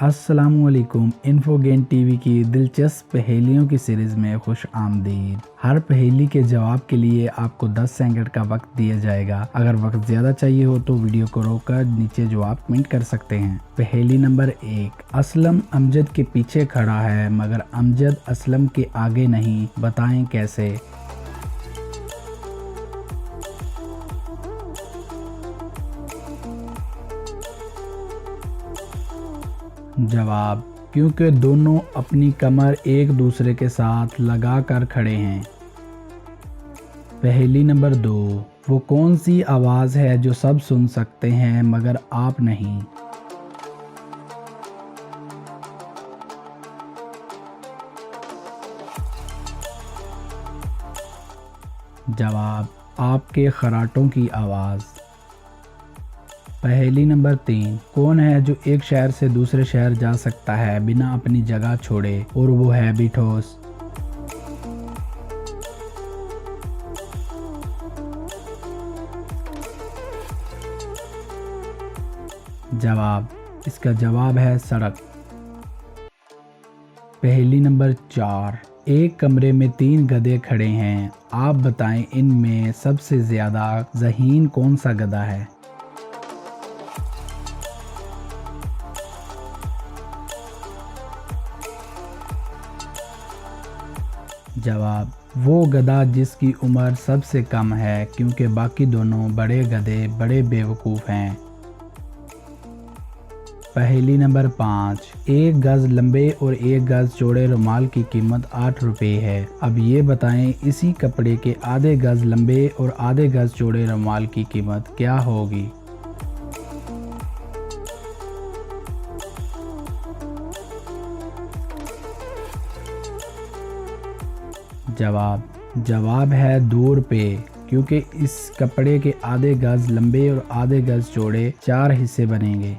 अस्सलामुअलैकुम। इन्फोगेन टीवी की दिलचस्प पहेलियों की सीरीज में खुश आमदीद। हर पहेली के जवाब के लिए आपको 10 सेकंड का वक्त दिया जाएगा। अगर वक्त ज्यादा चाहिए हो तो वीडियो को रोककर नीचे जवाब कमेंट कर सकते हैं। पहेली नंबर 1। असलम अमजद के पीछे खड़ा है मगर अमजद असलम के आगे नहीं, बताएं कैसे। जवाब, क्योंकि दोनों अपनी कमर एक दूसरे के साथ लगा कर खड़े हैं। पहेली नंबर 2। वो कौन सी आवाज़ है जो सब सुन सकते हैं मगर आप नहीं। जवाब, आपके खराटों की आवाज़। पहेली नंबर 3। कौन है जो एक शहर से दूसरे शहर जा सकता है बिना अपनी जगह छोड़े और वो है भी ठोस। जवाब, इसका जवाब है सड़क। पहेली नंबर 4। एक कमरे में 3 गधे खड़े हैं, आप बताएं इनमें सबसे ज्यादा ज़हीन कौन सा गधा है। जवाब, वो गधा जिसकी उम्र सबसे कम है क्योंकि बाकी दोनों बड़े गधे बड़े बेवकूफ़ हैं। पहेली नंबर 5। एक गज लंबे और एक गज चौड़े रुमाल की कीमत 8 रुपये है। अब ये बताएं इसी कपड़े के आधे गज लंबे और आधे गज चौड़े रुमाल की कीमत क्या होगी। जवाब है 2 रुपये, क्योंकि इस कपड़े के आधे गज लंबे और आधे गज चौड़े 4 हिस्से बनेंगे।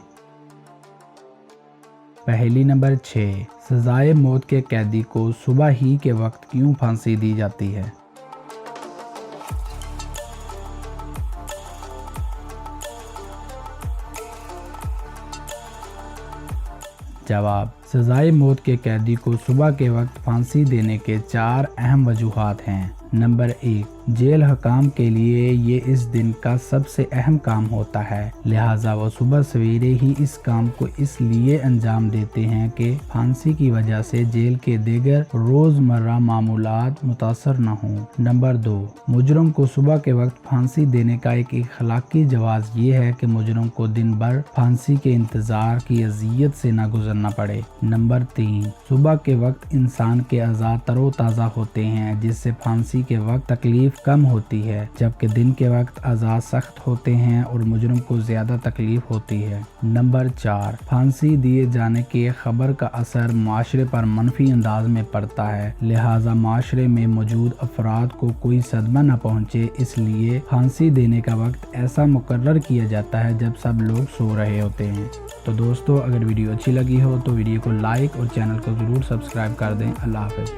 पहेली नंबर 6। सजाए मौत के कैदी को सुबह ही के वक्त क्यों फांसी दी जाती है। जवाब, सजाए मौत के कैदी को सुबह के वक्त फांसी देने के 4 अहम वजूहात हैं। नंबर 1। जेल हकाम के लिए ये इस दिन का सबसे अहम काम होता है, लिहाजा वो सुबह सवेरे ही इस काम को इसलिए अंजाम देते हैं कि फांसी की वजह से जेल के दीगर रोजमर्रा मामूलात मुतासर न हों। नंबर 2। मुजरम को सुबह के वक्त फांसी देने का एक अखलाकी जवाज ये है कि मुजरम को दिन भर फांसी के इंतजार की अजियत से न गुजरना पड़े। नंबर 3। सुबह के वक्त इंसान के अज़ा तरोताज़ा होते हैं, जिससे फांसी के वक्त तकलीफ कम होती है, जबकि दिन के वक्त अज़ा सख्त होते हैं और मुजरिम को ज्यादा तकलीफ होती है। नंबर 4। फांसी दिए जाने की खबर का असर माशरे पर मनफी अंदाज में पड़ता है, लिहाजा माशरे में मौजूद अफराद को कोई सदमा न पहुँचे, इसलिए फांसी देने का वक्त ऐसा मुकर्रर किया जाता है जब सब लोग सो रहे होते हैं। तो दोस्तों, अगर वीडियो अच्छी लगी हो तो वीडियो को लाइक और चैनल को ज़रूर सब्सक्राइब कर दें। अल्लाह हाफ़िज़।